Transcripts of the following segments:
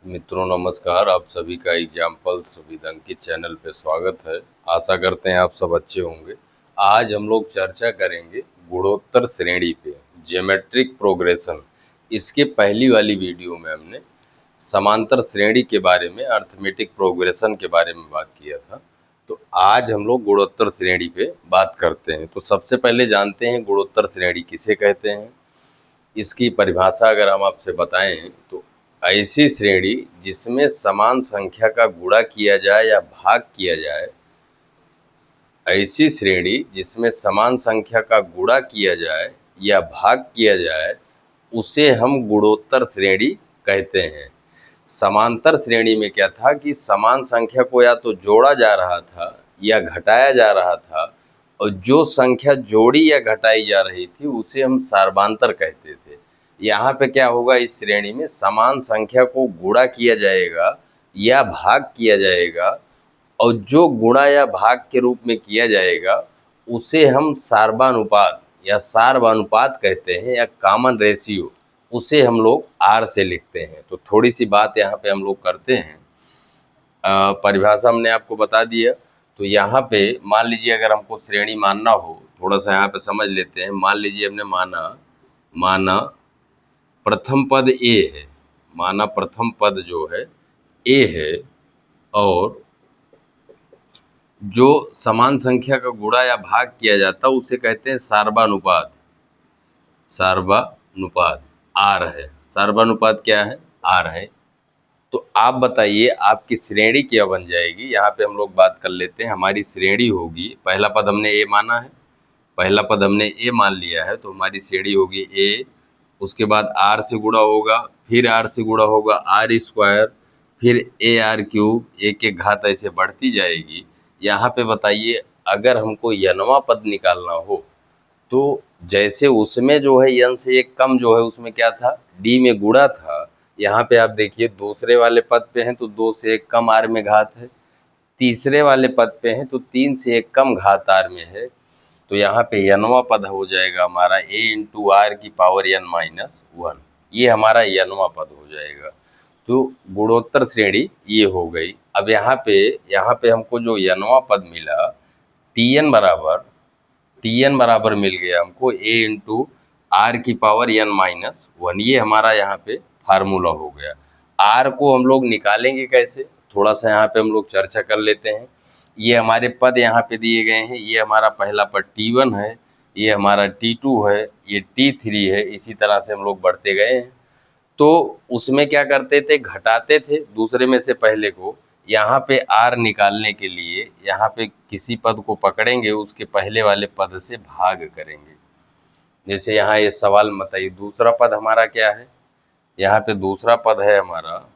मित्रों नमस्कार। आप सभी का एग्जाम्पल्स विद अंकित चैनल पे स्वागत है। आशा करते हैं आप सब अच्छे होंगे। आज हम लोग चर्चा करेंगे गुणोत्तर श्रेणी पे, ज्योमेट्रिक प्रोग्रेशन। इसके पहली वाली वीडियो में हमने समांतर श्रेणी के बारे में, अर्थमेटिक प्रोग्रेशन के बारे में बात किया था। तो आज हम लोग गुणोत्तर श्रेणी पे बात करते हैं। तो सबसे पहले जानते हैं गुणोत्तर श्रेणी किसे कहते हैं। इसकी परिभाषा अगर हम आपसे बताएं तो ऐसी श्रेणी जिसमें समान संख्या का गुणा किया जाए या भाग किया जाए, ऐसी श्रेणी जिसमें समान संख्या का गुणा किया जाए या भाग किया जाए, उसे हम गुणोत्तर श्रेणी कहते हैं। समांतर श्रेणी में क्या था कि समान संख्या को या तो जोड़ा जा रहा था या घटाया जा रहा था, और जो संख्या जोड़ी या घटाई जा रही थी उसे हम सार्वधांतर कहते थे। यहाँ पे क्या होगा, इस श्रेणी में समान संख्या को गुणा किया जाएगा या भाग किया जाएगा, और जो गुणा या भाग के रूप में किया जाएगा उसे हम सार्वानुपात या सार्वानुपात कहते हैं, या कॉमन रेशियो, उसे हम लोग आर से लिखते हैं। तो थोड़ी सी बात यहाँ पे हम लोग करते हैं। परिभाषा हमने आपको बता दिया। तो यहाँ पे मान लीजिए अगर हमको श्रेणी मानना हो, थोड़ा सा यहाँ पे समझ लेते हैं। मान लीजिए हमने माना प्रथम पद ए है, माना प्रथम पद जो है ए है, और जो समान संख्या का गुणा या भाग किया जाता है उसे कहते हैं सार्वानुपात। सार्वानुपात आर है। सार्वानुपात क्या है? आर है। तो आप बताइए आपकी श्रेणी क्या बन जाएगी। यहाँ पे हम लोग बात कर लेते हैं। हमारी श्रेणी होगी, पहला पद हमने ए माना है, पहला पद हमने ए मान लिया है, तो हमारी श्रेणी होगी ए। उसके बाद आर से गुणा होगा, फिर आर से गुणा होगा आर स्क्वायर, फिर ए आर क्यूब, एक एक घात ऐसे बढ़ती जाएगी। यहाँ पे बताइए अगर हमको यनवा पद निकालना हो तो जैसे उसमें जो है यन से एक कम जो है उसमें क्या था, डी में गुणा था। यहाँ पे आप देखिए दूसरे वाले पद पे हैं तो 2 से 1 कम आर में घात है, तीसरे वाले पद पे हैं तो 3 से 1 कम घात आर में है। तो यहाँ पे यनवा पद हो जाएगा हमारा ए इंटू आर की पावर n माइनस 1। ये हमारा यनवा पद हो जाएगा। तो गुणोत्तर श्रेणी ये हो गई। अब यहाँ पे हमको जो यनवा पद मिला, टी एन बराबर मिल गया हमको ए इंटू आर की पावर n माइनस 1। ये हमारा यहाँ पे फार्मूला हो गया। आर को हम लोग निकालेंगे कैसे, थोड़ा सा यहाँ पे हम लोग चर्चा कर लेते हैं। ये हमारे पद यहाँ पे दिए गए हैं। ये हमारा पहला पद T1 है, ये हमारा T2 है, ये T3 है। इसी तरह से हम लोग बढ़ते गए हैं। तो उसमें क्या करते थे, घटाते थे दूसरे में से पहले को। यहाँ पे आर निकालने के लिए यहाँ पे किसी पद को पकड़ेंगे, उसके पहले वाले पद से भाग करेंगे। जैसे यहाँ ये सवाल बताइए, दूसरा पद हमारा क्या है, यहाँ पे दूसरा पद है हमारा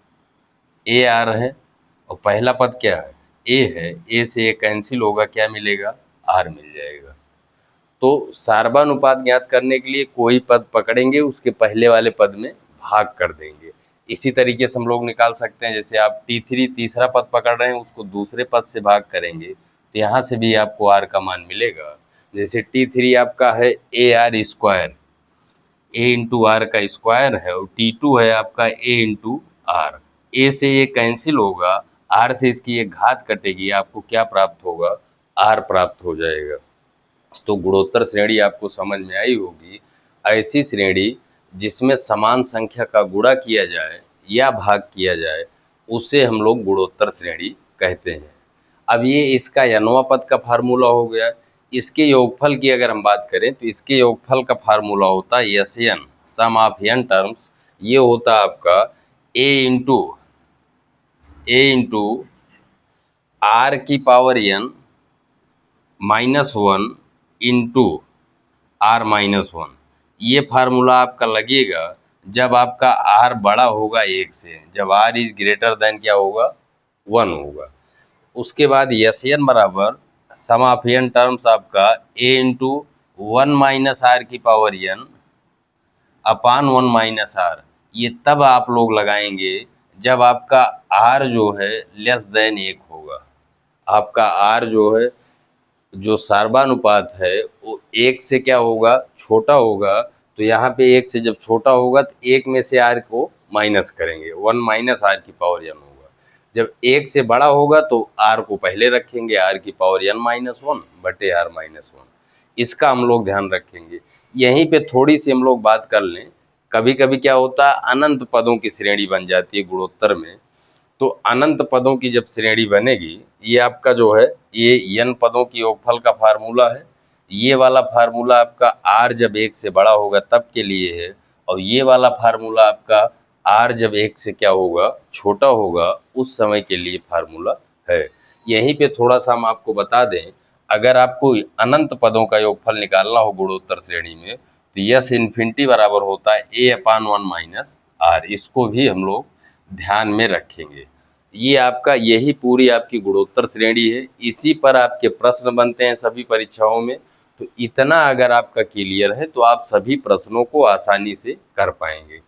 ए आर है, और पहला पद क्या है, ए है। ए से ए कैंसिल होगा, क्या मिलेगा, आर मिल जाएगा। तो सार्वानुपात ज्ञात करने के लिए कोई पद पकड़ेंगे, उसके पहले वाले पद में भाग कर देंगे। इसी तरीके से हम लोग निकाल सकते हैं। जैसे आप T3 तीसरा पद पकड़ रहे हैं, उसको दूसरे पद से भाग करेंगे तो यहाँ से भी आपको आर का मान मिलेगा। जैसे T3 आपका है A R square, A into R का स्क्वायर है, और T2 है आपका ए इंटू आर। ए से ये कैंसिल होगा, आर से इसकी एक घात कटेगी, आपको क्या प्राप्त होगा, आर प्राप्त हो जाएगा। तो गुणोत्तर श्रेणी आपको समझ में आई होगी। ऐसी श्रेणी जिसमें समान संख्या का गुणा किया जाए या भाग किया जाए उसे हम लोग गुणोत्तर श्रेणी कहते हैं। अब ये इसका यनवा पद का फार्मूला हो गया। इसके योगफल की अगर हम बात करें तो इसके योगफल का फार्मूला होता है S N, sum of N terms. ये होता है आपका ए इंटू आर की power n minus 1 into R minus 1। ये फार्मूला आपका लगेगा जब आपका आर बड़ा होगा 1 से, जब आर इज ग्रेटर देन क्या होगा, 1 होगा। उसके बाद एस एन बराबर सम ऑफ एन टर्म्स आपका ए इंटू 1 माइनस आर की power n upon 1 minus R. ये तब आप लोग लगाएंगे जब आपका आर जो है लेस देन 1 होगा। आपका आर जो है, जो सार्वानुपात है, वो 1 से क्या होगा, छोटा होगा। तो यहाँ पे 1 से जब छोटा होगा तो 1 में से आर को माइनस करेंगे, 1 माइनस आर की पावर n होगा। जब 1 से बड़ा होगा तो r को पहले रखेंगे, r की पावर n माइनस 1 बटे r माइनस 1, इसका हम लोग ध्यान रखेंगे। यहीं पे थोड़ी सी हम लोग बात कर लें, कभी कभी क्या होता है अनंत पदों की श्रेणी बन जाती है गुणोत्तर में। तो अनंत पदों की जब श्रेणी बनेगी, ये आपका जो है ये n पदों की योगफल का फार्मूला है। ये वाला फार्मूला आपका r जब 1 से बड़ा होगा तब के लिए है, और ये वाला फार्मूला आपका r जब 1 से क्या होगा छोटा होगा उस समय के लिए फार्मूला है। यहीं पे थोड़ा सा हम आपको बता दें, अगर आपको अनंत पदों का योगफल निकालना हो गुणोत्तर श्रेणी में तो यस इन्फिनिटी बराबर होता है a/1 माइनस r, इसको भी हम लोग ध्यान में रखेंगे। ये आपका यही पूरी आपकी गुणोत्तर श्रेणी है, इसी पर आपके प्रश्न बनते हैं सभी परीक्षाओं में। तो इतना अगर आपका क्लियर है तो आप सभी प्रश्नों को आसानी से कर पाएंगे।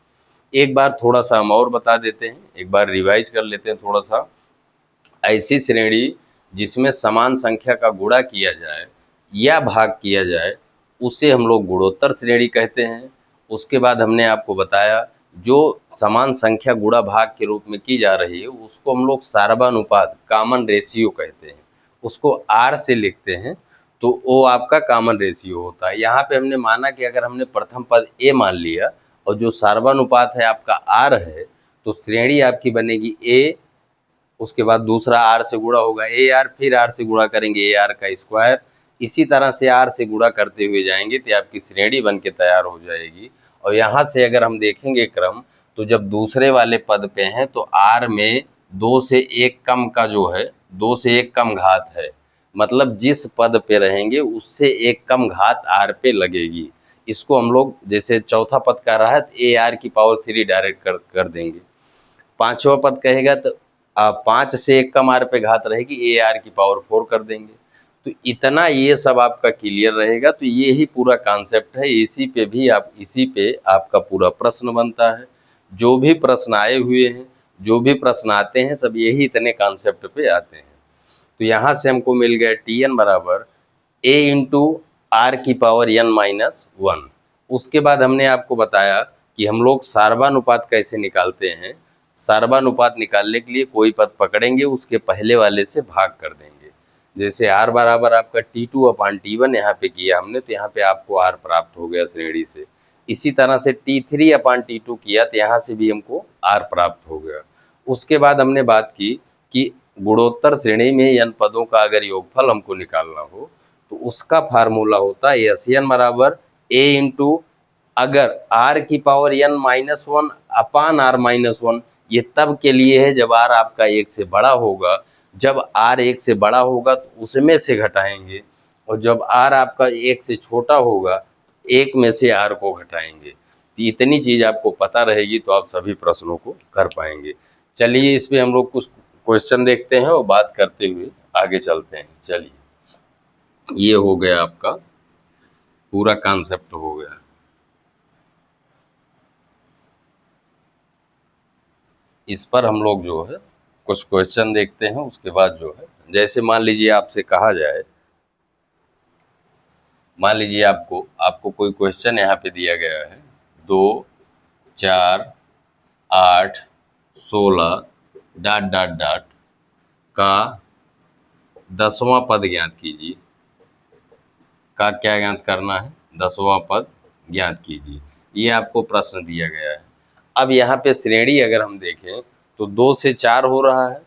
एक बार थोड़ा सा हम और बता देते हैं, एक बार रिवाइज कर लेते हैं थोड़ा सा। ऐसी श्रेणी जिसमें समान संख्या का गुणा किया जाए या भाग किया जाए उसे हम लोग गुणोत्तर श्रेणी कहते हैं। उसके बाद हमने आपको बताया जो समान संख्या गुणा भाग के रूप में की जा रही है उसको हम लोग सार्वनुपात कॉमन रेशियो कहते हैं, उसको आर से लिखते हैं तो वो आपका कॉमन रेशियो होता है। यहाँ पे हमने माना कि अगर हमने प्रथम पद ए मान लिया और जो सार्वनुपात है आपका आर है तो श्रेणी आपकी बनेगी ए, उसके बाद दूसरा आर से गुणा होगा ए आर, फिर आर से गुणा करेंगे ए आर का स्क्वायर, इसी तरह से आर से गुणा करते हुए जाएंगे तो आपकी श्रेणी बन के तैयार हो जाएगी। और यहाँ से अगर हम देखेंगे क्रम तो जब दूसरे वाले पद पे हैं तो आर में 2 से 1 कम का जो है 2 से 1 कम घात है, मतलब जिस पद पे रहेंगे उससे एक कम घात आर पे लगेगी। इसको हम लोग जैसे चौथा पद कर रहा है तो ए आर की पावर 3 डायरेक्ट कर देंगे, पांचवा पद कहेगा तो 5 से 1 कम आर पे घात रहेगी, ए आर की पावर 4 कर देंगे। तो इतना ये सब आपका क्लियर रहेगा। तो ये ही पूरा कॉन्सेप्ट है, इसी पे आपका पूरा प्रश्न बनता है। जो भी प्रश्न आए हुए हैं, जो भी प्रश्न आते हैं सब यही इतने कॉन्सेप्ट पे आते हैं। तो यहाँ से हमको मिल गया Tn बराबर a इंटू आर की पावर n माइनस 1। उसके बाद हमने आपको बताया कि हम लोग सार्वनुपात कैसे निकालते हैं। सार्वनुपात निकालने के लिए कोई पद पकड़ेंगे उसके पहले वाले से भाग कर देंगे। जैसे r बराबर आपका T2/T1 यहाँ पे किया हमने तो यहाँ पे आपको r प्राप्त हो गया श्रेणी से। इसी तरह से T3/T2 किया तो यहाँ से भी हमको r प्राप्त हो गया। उसके बाद हमने बात की कि गुणोत्तर श्रेणी में n पदों का अगर योगफल हमको निकालना हो तो उसका फार्मूला होता है Sn बराबर a इंटू अगर r की पावर n माइनस 1 अपान r माइनस 1। ये तब के लिए है जब r आपका 1 से बड़ा होगा, जब r 1 से बड़ा होगा तो उसमें से घटाएंगे, और जब r आपका 1 से छोटा होगा 1 में से r को घटाएंगे। तो इतनी चीज आपको पता रहेगी तो आप सभी प्रश्नों को कर पाएंगे। चलिए इस पे हम लोग कुछ क्वेश्चन देखते हैं और बात करते हुए आगे चलते हैं। चलिए ये हो गया आपका पूरा कॉन्सेप्ट हो गया। इस पर हम लोग जो है कुछ क्वेश्चन देखते हैं, उसके बाद जो है जैसे मान लीजिए आपसे कहा जाए, मान लीजिए आपको कोई क्वेश्चन यहाँ पे दिया गया है 2, 4, 8, 16 डॉट डॉट डॉट का 10वां पद ज्ञात कीजिए। का क्या ज्ञात करना है? 10वां पद ज्ञात कीजिए। ये आपको प्रश्न दिया गया है। अब यहाँ पे श्रेणी अगर हम देखें तो 2 से 4 हो रहा है,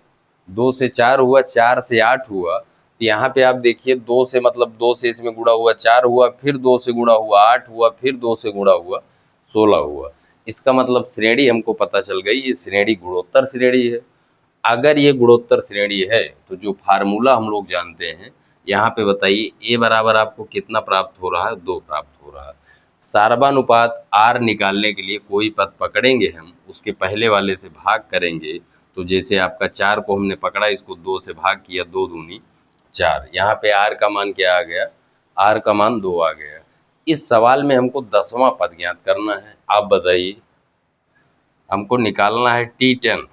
2 से 4 हुआ, 4 से 8 हुआ। तो यहाँ पे आप देखिए 2 से मतलब 2 से इसमें गुणा हुआ 4 हुआ, फिर 2 से गुणा हुआ 8 हुआ, फिर 2 से गुणा हुआ 16 हुआ। इसका मतलब श्रेणी हमको पता चल गई, ये श्रेणी गुणोत्तर श्रेणी है। अगर ये गुणोत्तर श्रेणी है तो जो फार्मूला हम लोग जानते हैं, यहाँ पे बताइए ए बराबर आपको कितना प्राप्त हो रहा है? 2 प्राप्त हो रहा है। सार्वनुपात आर निकालने के लिए कोई पद पकड़ेंगे हम, उसके पहले वाले से भाग करेंगे। तो जैसे आपका 4 को हमने पकड़ा, इसको 2 से भाग किया, 2 दूनी 4। यहाँ पे आर का मान क्या आ गया? आर का मान 2 आ गया। इस सवाल में हमको 10वां पद ज्ञात करना है। आप बताइए, हमको निकालना है T10,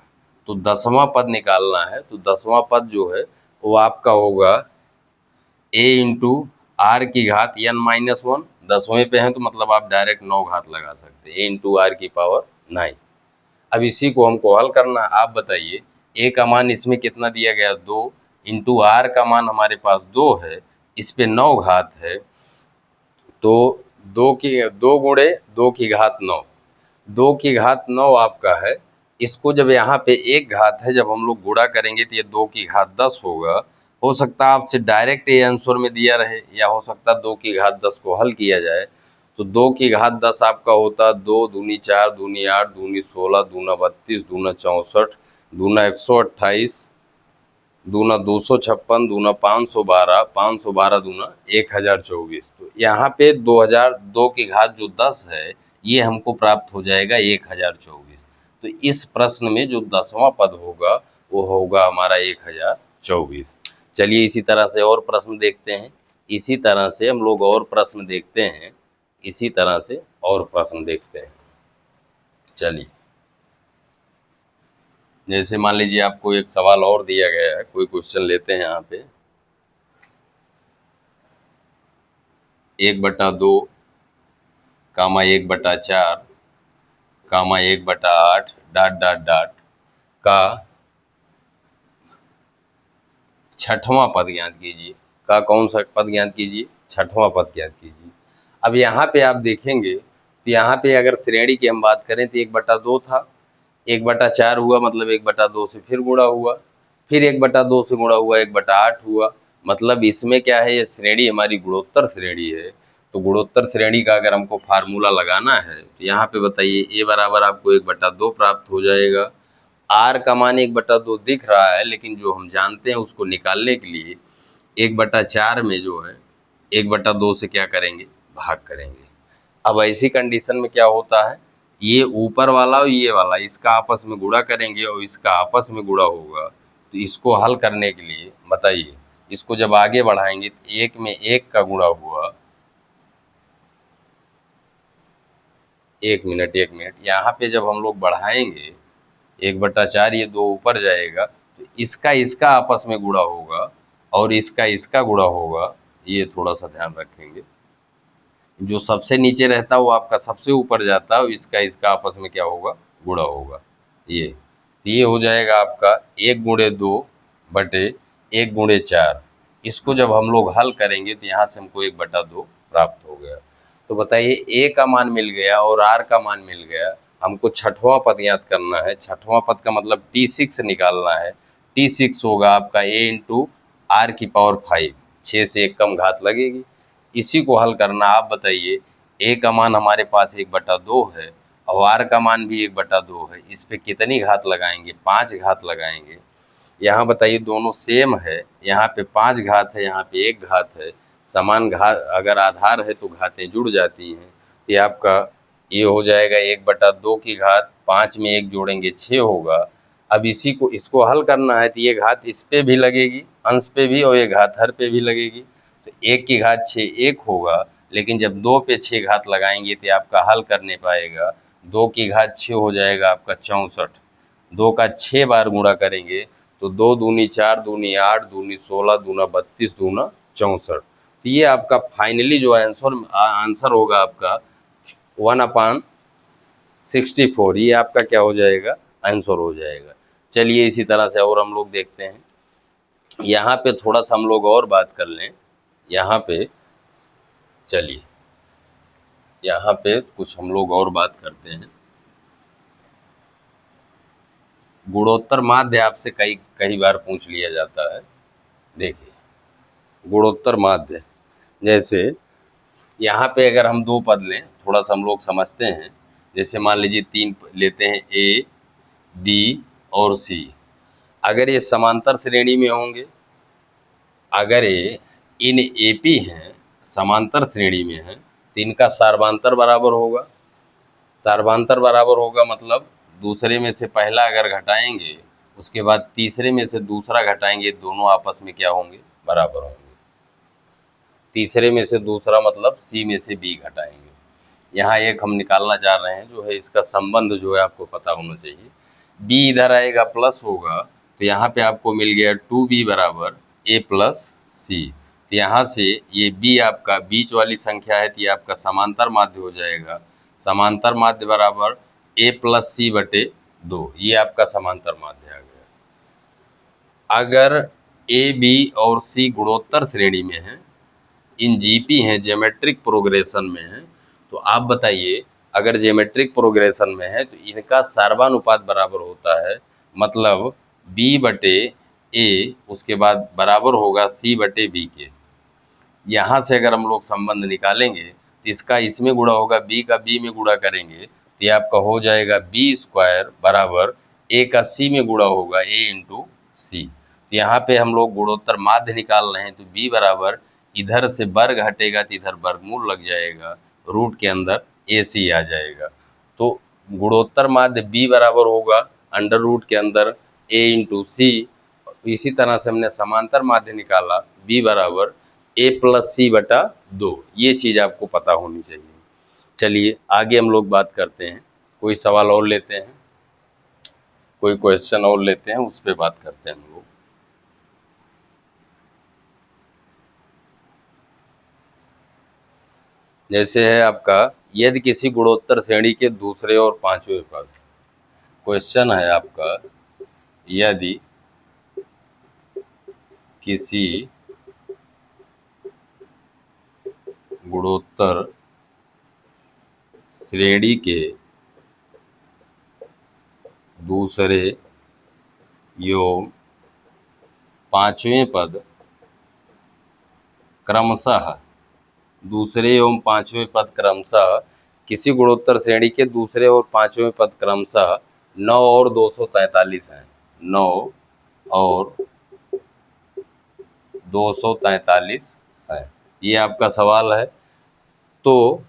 तो 10वां पद निकालना है। तो 10वां पद जो है वो आपका होगा a इंटू आर की घात n माइनस 1। 10वें पे हैं तो मतलब आप डायरेक्ट 9 घात लगा सकते हैं, a इंटू आर की पावर 9। अब इसी को हमको हल करना। आप बताइए, ए का मान इसमें कितना दिया गया 2, इंटू आर का मान हमारे पास 2 है, इस पे 9 घात है, तो 2 गुणे 2 की घात 9, 2 की घात 9 आपका है। इसको जब यहाँ पे एक घात है, जब हम लोग गुणा करेंगे तो ये 2 की घात 10 होगा। हो सकता है आपसे डायरेक्ट ये आंसर में दिया रहे, या हो सकता है 2 की घात 10 को हल किया जाए। तो 2 की घात 10 आपका होता 2 दूनी 4 दूनी 8 दूनी 16 दूना 32 दूना 64 दूना 128 दूना 256 दूना 512 512 दूना 1024। तो यहाँ पे 2002 की घात जो 10 है, ये हमको प्राप्त हो जाएगा 1024। तो इस प्रश्न में जो 10वां पद होगा वो होगा हमारा 1024। चलिए इसी तरह से और प्रश्न देखते हैं। इसी तरह से हम लोग और प्रश्न देखते हैं। इसी तरह से और प्रश्न देखते हैं। चलिए, जैसे मान लीजिए आपको एक सवाल और दिया गया है, कोई क्वेश्चन लेते हैं यहाँ पे। 1/2 कामा 1/4 कामा 1/8 डॉट डॉट डॉट का छठवां पद ज्ञात कीजिए। का कौन सा पद ज्ञात कीजिए? छठवां पद ज्ञात कीजिए। अब यहाँ पे आप देखेंगे तो यहाँ पे अगर श्रेणी की हम बात करें तो 1/2 था, 1/4 हुआ, मतलब 1/2 से फिर गुणा हुआ, फिर 1/2 से गुणा हुआ 1/8 हुआ। मतलब इसमें क्या है, ये श्रेणी हमारी गुणोत्तर श्रेणी है। तो गुणोत्तर श्रेणी का अगर हमको फार्मूला लगाना है तो यहाँ पे बताइए, ए बराबर आपको 1/2 प्राप्त हो जाएगा। आर का मान 1/2 दिख रहा है, लेकिन जो हम जानते हैं उसको निकालने के लिए 1/4 में जो है 1/2 से क्या करेंगे, भाग करेंगे। अब ऐसी कंडीशन में क्या होता है, ये ऊपर वाला और ये वाला इसका आपस में गुणा करेंगे और इसका आपस में गुणा होगा। तो इसको हल करने के लिए बताइए, इसको जब आगे बढ़ाएंगे तो 1 में 1 का गुणा हुआ, 1 मिनट यहाँ पे जब हम लोग बढ़ाएंगे 1/4, ये 2 ऊपर जाएगा, तो इसका इसका आपस में गुणा होगा और इसका इसका गुणा होगा। ये थोड़ा सा ध्यान रखेंगे, जो सबसे नीचे रहता है वो आपका सबसे ऊपर जाता है और इसका इसका आपस में क्या होगा, गुणा होगा। ये हो जाएगा आपका 1/2/1/4। इसको जब हम लोग हल करेंगे तो यहाँ से हमको 1/2 प्राप्त हो गया। तो बताइए, ए का मान मिल गया और आर का मान मिल गया, हमको छठवां पद याद करना है। छठवां पद का मतलब T6 निकालना है। T6 होगा आपका a इंटू आर की पावर 5, 6 से 1 कम घात लगेगी। इसी को हल करना। आप बताइए, ए का मान हमारे पास 1/2 है और आर का मान भी 1/2 है, इस पे कितनी घात लगाएंगे, 5 घात लगाएंगे। यहाँ बताइए दोनों सेम है, यहाँ पे 5 घात है, यहाँ पे 1 घात है। समान घात अगर आधार है तो घातें जुड़ जाती हैं। ये आपका ये हो जाएगा 1/2 की घात 5 में 1 जोड़ेंगे 6 होगा। अब इसको हल करना है तो ये घात इस पे भी लगेगी, अंश पे भी, और ये घात हर पे भी लगेगी। तो 1 की घात 6 1 होगा, लेकिन जब 2 पे 6 घात लगाएंगे तो आपका हल करने पाएगा। 2 की घात 6 हो जाएगा आपका 64। 2 का 6 बार गुणा करेंगे तो 2 दूनी 4 दूनी 8 दूनी 16 दूना 32 दूना 64। तो ये आपका फाइनली जो आंसर होगा आपका 1/64। ये आपका क्या हो जाएगा, आंसर हो जाएगा। चलिए इसी तरह से और हम लोग देखते हैं। यहाँ पे थोड़ा सा हम लोग और बात कर लें। यहाँ पे चलिए, यहाँ पे कुछ हम लोग और बात करते हैं। गुणोत्तर माध्य आपसे कई कई बार पूछ लिया जाता है। देखिए, गुणोत्तर माध्य, जैसे यहाँ पे अगर हम 2 पद लें, थोड़ा सा हम लोग समझते हैं। जैसे मान लीजिए 3 लेते हैं, ए बी और सी। अगर ये समांतर श्रेणी में होंगे, अगर ये इन एपी हैं, समांतर श्रेणी में हैं, तो इनका सार्वांतर बराबर होगा। सार्वांतर बराबर होगा मतलब दूसरे में से पहला अगर घटाएंगे, उसके बाद तीसरे में से दूसरा घटाएंगे, दोनों आपस में क्या होंगे, बराबर होंगे। तीसरे में से दूसरा मतलब सी में से बी घटाएंगे। यहाँ एक हम निकालना चाह रहे हैं, जो है इसका संबंध जो है आपको पता होना चाहिए। बी इधर आएगा प्लस होगा, तो यहाँ पे आपको मिल गया 2b बराबर a प्लस सी। तो यहाँ से ये b आपका बीच वाली संख्या है, तो ये आपका समांतर माध्य हो जाएगा। समांतर माध्य बराबर a प्लस सी बटे 2, ये आपका समांतर माध्य आ गया। अगर ए बी और सी गुणोत्तर श्रेणी में है, इन जीपी हैं, ज्योमेट्रिक प्रोग्रेशन में है, तो आप बताइए अगर ज्योमेट्रिक प्रोग्रेशन में है तो इनका सर्वानुपात बराबर होता है, मतलब बी बटे ए उसके बाद बराबर होगा सी बटे बी के। यहाँ से अगर हम लोग संबंध निकालेंगे तो इसका इसमें गुणा होगा, बी का बी में गुणा करेंगे तो ये आपका हो जाएगा बी स्क्वायर बराबर ए का सी में गुणा होगा ए इंटू सी। तो यहाँ पे हम लोग गुणोत्तर माध्य निकाल रहे हैं तो बी बराबर इधर से वर्ग हटेगा तो इधर वर्गमूल लग जाएगा, रूट के अंदर ए सी आ जाएगा। तो गुणोत्तर माध्य बी बराबर होगा अंडर रूट के अंदर ए इंटू सी। इसी तरह से हमने समांतर माध्य निकाला बी बराबर ए प्लस सी बटा 2। ये चीज़ आपको पता होनी चाहिए। चलिए आगे हम लोग बात करते हैं, कोई सवाल और लेते हैं, कोई क्वेश्चन और लेते हैं, उस पर बात करते हैं हम लोग। जैसे है आपका, यदि किसी गुणोत्तर श्रेणी के दूसरे और पांचवें पद, क्वेश्चन है आपका, यदि किसी गुणोत्तर श्रेणी के दूसरे एवं पांचवें पद क्रमशः, दूसरे एवं पांचवें पद क्रमशः, किसी गुणोत्तर श्रेणी के दूसरे और पांचवें पद क्रमशः 9 और 243 हैं, 9 और 243 है। ये आपका सवाल है। तो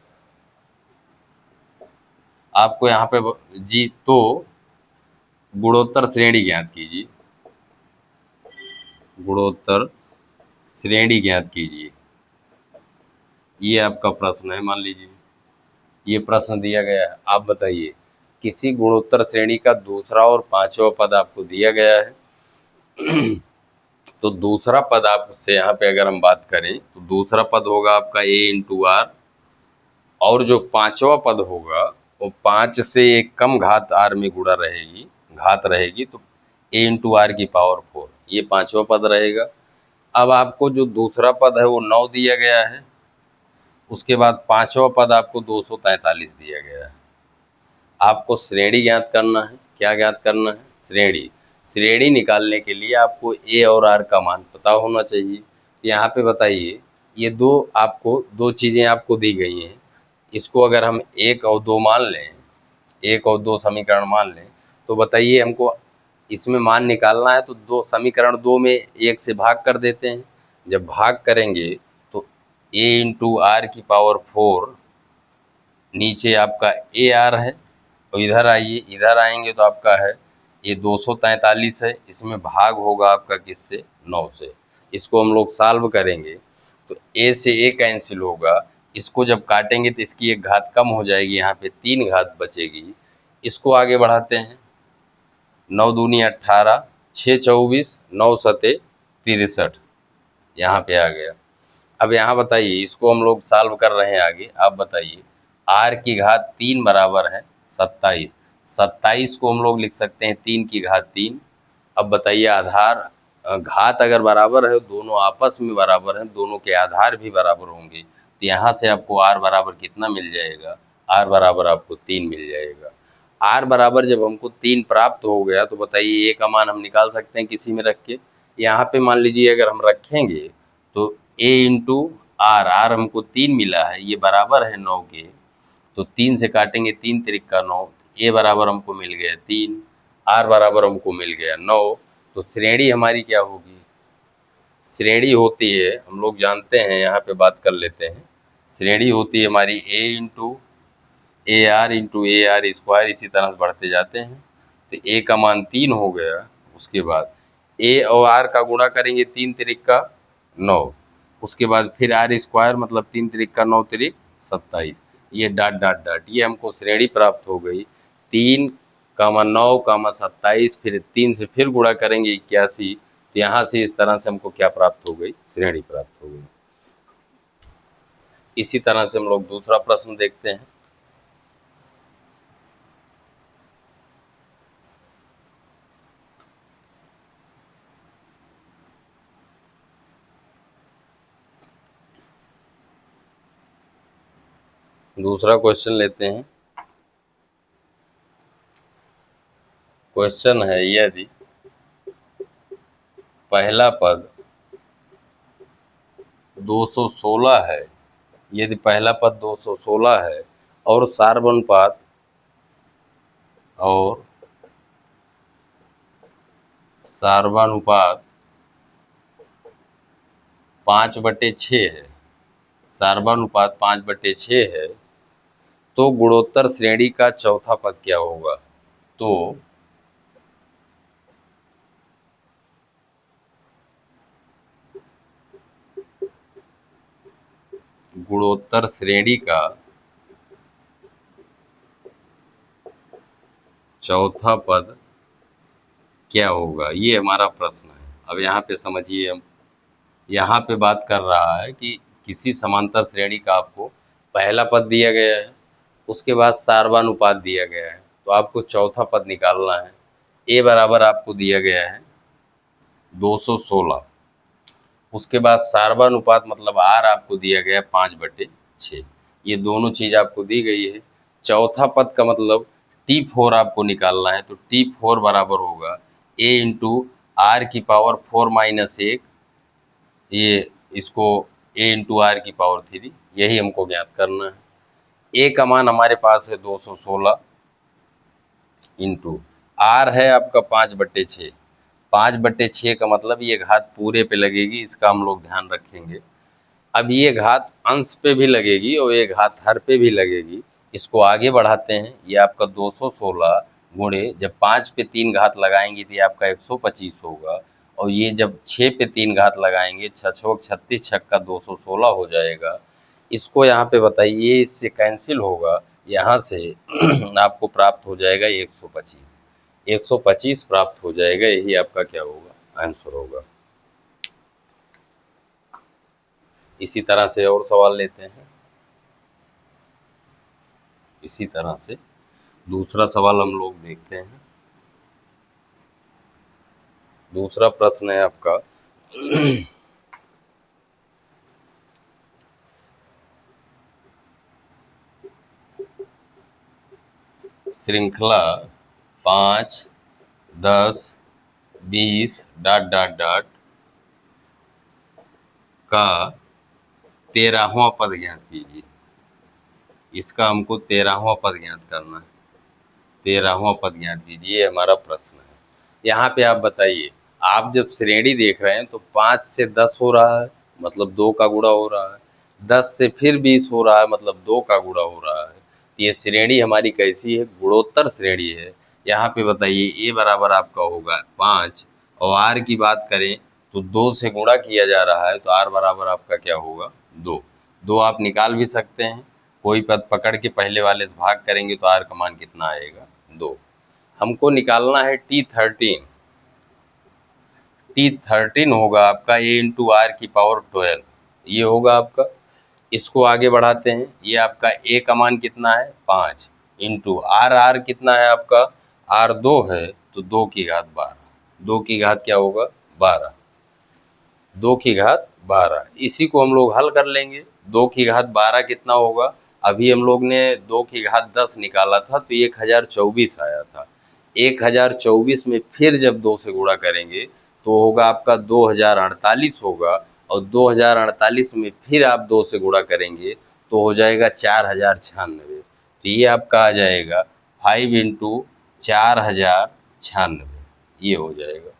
आपको यहाँ पे जी, तो गुणोत्तर श्रेणी ज्ञात कीजिए, गुणोत्तर श्रेणी ज्ञात कीजिए। ये आपका प्रश्न है, मान लीजिए ये प्रश्न दिया गया है। आप बताइए किसी गुणोत्तर श्रेणी का दूसरा और पांचवा पद आपको दिया गया है। तो दूसरा पद आपसे यहाँ पे अगर हम बात करें तो दूसरा पद होगा आपका ए इंटू आर, और जो पांचवा पद होगा वो 5 से एक कम घात आर में गुणा रहेगी, घात रहेगी, तो ए इंटू आर की पावर 4, ये पांचवा पद रहेगा। अब आपको जो दूसरा पद है वो 9 दिया गया है, उसके बाद पांचवा पद आपको 243 दिया गया है। आपको श्रेणी ज्ञात करना है। क्या ज्ञात करना है? श्रेणी। श्रेणी निकालने के लिए आपको ए और आर का मान पता होना चाहिए। यहाँ पे बताइए, ये दो आपको दो चीज़ें आपको दी गई हैं, इसको अगर हम 1 और 2 मान लें, 1 और 2 समीकरण मान लें, तो बताइए हमको इसमें मान निकालना है तो दो समीकरण 2 में 1 से भाग कर देते हैं। जब भाग करेंगे तो ए इंटू आर की पावर 4, नीचे आपका ए आर है, और इधर आइए, इधर आएंगे तो आपका है ये 243 है, इसमें भाग होगा आपका किससे? 9 से। इसको हम लोग सॉल्व करेंगे तो ए से ए कैंसिल होगा, इसको जब काटेंगे तो इसकी एक घात कम हो जाएगी, यहाँ पे 3 घात बचेगी। इसको आगे बढ़ाते हैं, 9 दूनी 18, 6 24, 9 सते 63, यहाँ पे आ गया। अब यहाँ बताइए, इसको हम लोग सॉल्व कर रहे हैं आगे। आप बताइए आर की घात 3 बराबर है 27, 27 को हम लोग लिख सकते हैं 3 की घात 3। अब बताइए आधार घात अगर बराबर है, दोनों आपस में बराबर हैं, दोनों के आधार भी बराबर होंगे, तो यहाँ से आपको आर बराबर कितना मिल जाएगा? आर बराबर आपको 3 मिल जाएगा। आर बराबर जब हमको 3 प्राप्त हो गया तो बताइए ए का मान हम निकाल सकते हैं किसी में रख के। यहाँ पे मान लीजिए अगर हम रखेंगे तो ए इंटू आर, आर हमको 3 मिला है, ये बराबर है 9 के, तो 3 से काटेंगे 3 तिरिक का 9, ए बराबर हमको मिल गया 3, आर बराबर हमको मिल गया 9। तो श्रेणी हमारी क्या होगी? श्रेणी होती है, हम लोग जानते हैं, यहाँ पे बात कर लेते हैं। श्रेणी होती है हमारी ए आर स्क्वायर, इसी तरह से बढ़ते जाते हैं। तो ए का मान 3 हो गया, उसके बाद ए और आर का गुणा करेंगे 3 तिरिक का 9, उसके बाद फिर आर स्क्वायर मतलब 3 तिरिक का 9 तिरिक 27, ये डॉट डॉट डॉट, ये हमको श्रेणी प्राप्त हो गई। 3 कामा 9 कामा 27, फिर 3 से फिर गुणा करेंगे 81, तो यहाँ से इस तरह से हमको क्या प्राप्त हो गई? श्रेणी प्राप्त हो गई। इसी तरह से हम लोग दूसरा प्रश्न देखते हैं। दूसरा क्वेश्चन लेते हैं। क्वेश्चन है, यदि पहला पद 216 है, यदि पहला पद 216 है और और सार्वनुपात 5/6 है, सार्वनुपात 5/6 है, तो गुणोत्तर श्रेणी का चौथा पद क्या होगा? तो गुणोत्तर श्रेणी का चौथा पद क्या होगा, ये हमारा प्रश्न है। अब यहाँ पे समझिए, हम यहाँ पे बात कर रहा है कि किसी समांतर श्रेणी का आपको पहला पद दिया गया है, उसके बाद सार्वनुपात दिया गया है, तो आपको चौथा पद निकालना है। ए बराबर आपको दिया गया है 216, उसके बाद सार्वनुपात मतलब आर आपको दिया गया 5/6, ये दोनों चीज आपको दी गई है। चौथा पद का मतलब T4 आपको निकालना है, तो T4 बराबर होगा A इंटू आर की पावर 4-1, ये इसको A इंटू आर की पावर 3, यही हमको ज्ञात करना है। ए का मान हमारे पास है 216 इंटू आर है आपका 5/6, 5/6 का मतलब ये घात पूरे पे लगेगी, इसका हम लोग ध्यान रखेंगे। अब ये घात अंश पे भी लगेगी और ये घात हर पे भी लगेगी, इसको आगे बढ़ाते हैं। ये आपका 216 गुणे जब 5 पे 3 घात लगाएंगे तो ये आपका 125 होगा, और ये जब 6 पे 3 घात लगाएंगे, 6 36 छक्का 216 हो जाएगा। इसको यहाँ पे बताइए, इससे कैंसिल होगा, यहाँ से आपको प्राप्त हो जाएगा 125, 125 प्राप्त हो जाएगा, यही आपका क्या होगा, आंसर होगा। इसी तरह से और सवाल लेते हैं। इसी तरह से दूसरा सवाल हम लोग देखते हैं। दूसरा प्रश्न है आपका श्रृंखला 5, 10, 20 डॉट डॉट डॉट का 13वां पद ज्ञात कीजिए। इसका हमको 13वां पद ज्ञात करना है। 13वां पद ज्ञात कीजिए, ये हमारा प्रश्न है। यहाँ पे आप बताइए, आप जब श्रेणी देख रहे हैं तो 5 से 10 हो रहा है, मतलब 2 का गुणा हो रहा है, 10 से फिर 20 हो रहा है, मतलब 2 का गुणा हो रहा है। तो ये श्रेणी हमारी कैसी है, गुणोत्तर श्रेणी है। यहाँ पे बताइए, ए बराबर आपका होगा 5, और आर की बात करें तो 2 से गुणा किया जा रहा है, तो आर बराबर आपका क्या होगा, 2। 2 आप निकाल भी सकते हैं, कोई पद पकड़ के पहले वाले से भाग करेंगे तो आर का मान कितना आएगा, 2। हमको निकालना है T13। T13 होगा आपका A इंटू आर की पावर 12, ये होगा आपका। इसको आगे बढ़ाते हैं, ये आपका A का मान कितना है, 5 इंटू आर, आर कितना है आपका, आर 2 है, तो 2 की घात 12, 2 की घात क्या होगा, 12, 2 की घात 12। इसी को हम लोग हल कर लेंगे। 2 की घात 12 कितना होगा, अभी हम लोग ने 2 की घात 10 निकाला था तो 1024 आया था। 1024 में फिर जब 2 से गुणा करेंगे तो होगा आपका 2048 होगा, और 2048 में फिर आप 2 से गुणा करेंगे तो हो जाएगा 4096। तो ये आपका आ जाएगा 5 इंटू 4096, ये हो जाएगा।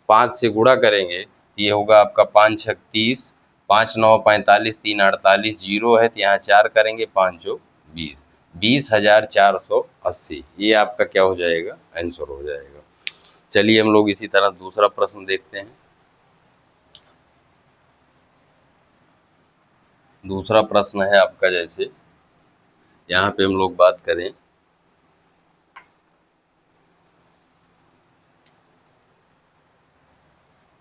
5 से गुणा करेंगे तो ये होगा आपका 5 छक 30, 5 9 45, 3 48, जीरो है तो यहाँ 4 करेंगे, 5 जो 20, 20,480, ये आपका क्या हो जाएगा, आंसर हो जाएगा। चलिए हम लोग इसी तरह दूसरा प्रश्न देखते हैं। दूसरा प्रश्न है आपका, जैसे यहाँ पे हम लोग बात करें,